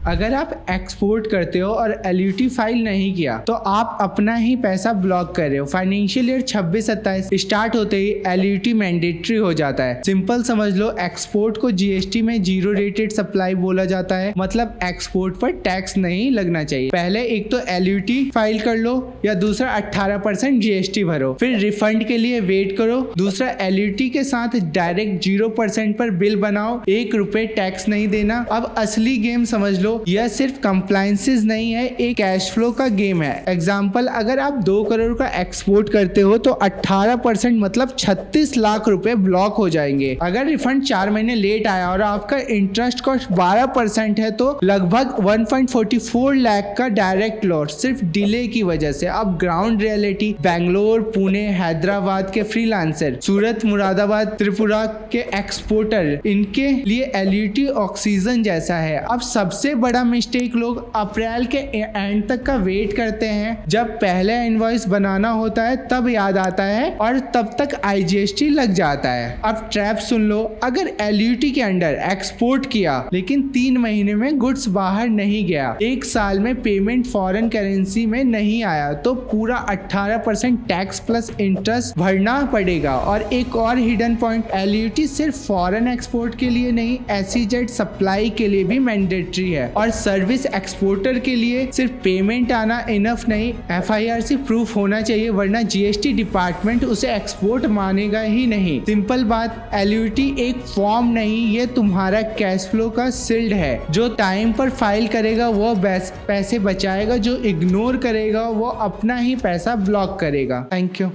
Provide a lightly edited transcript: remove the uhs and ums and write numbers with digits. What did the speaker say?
अगर आप एक्सपोर्ट करते हो और एलयूटी फाइल नहीं किया तो आप अपना ही पैसा ब्लॉक कर रहे हो। फाइनेंशियल ईयर 26-27 स्टार्ट होते ही एलयूटी मैंडेटरी हो जाता है। सिंपल समझ लो, एक्सपोर्ट को जीएसटी में जीरो रेटेड सप्लाई बोला जाता है, मतलब एक्सपोर्ट पर टैक्स नहीं लगना चाहिए। पहले एक तो एलयूटी फाइल कर लो या दूसरा 18% जीएसटी भरो, फिर रिफंड के लिए वेट करो। दूसरा, एलयूटी के साथ डायरेक्ट 0% पर बिल बनाओ, 1 रुपए टैक्स नहीं देना। अब असली गेम समझ लो, यह सिर्फ कंप्लायंसेस नहीं है, एक कैश फ्लो का गेम है। एग्जाम्पल, अगर आप 2 करोड़ का एक्सपोर्ट करते हो तो 18% मतलब 36 लाख रुपए ब्लॉक हो जाएंगे। अगर रिफंड 4 महीने लेट आया और आपका इंटरेस्ट कॉस्ट 12% है तो लगभग 1.44 लाख का डायरेक्ट लॉस सिर्फ डिले की वजह से। अब ग्राउंड रियलिटी, बैंगलोर, पुणे, हैदराबाद के फ्रीलांसर, सूरत, मुरादाबाद, त्रिपुरा के एक्सपोर्टर, इनके लिए एलयूटी ऑक्सीजन जैसा है। अब सबसे बड़ा मिस्टेक, लोग अप्रैल के एंड तक का वेट करते हैं, जब पहले इनवॉइस बनाना होता है तब याद आता है और तब तक आईजीएसटी लग जाता है। अब ट्रैप सुन लो, अगर एलयूटी के अंडर एक्सपोर्ट किया लेकिन 3 महीने में गुड्स बाहर नहीं गया, 1 साल में पेमेंट फॉरेन करेंसी में नहीं आया तो पूरा 18% टैक्स प्लस इंटरेस्ट भरना पड़ेगा। और एक और हिडन पॉइंट, एलयूटी सिर्फ फॉरेन एक्सपोर्ट के लिए नहीं, एसईजेड सप्लाई के लिए भी मैंडेटरी है। और सर्विस एक्सपोर्टर के लिए सिर्फ पेमेंट आना इनफ नहीं, एफआईआरसी प्रूफ होना चाहिए, वरना जीएसटी डिपार्टमेंट उसे एक्सपोर्ट मानेगा ही नहीं। सिंपल बात, एलयूटी एक फॉर्म नहीं, ये तुम्हारा कैश फ्लो का शील्ड है। जो टाइम पर फाइल करेगा वो पैसे बचाएगा, जो इग्नोर करेगा वो अपना ही पैसा ब्लॉक करेगा। Thank you.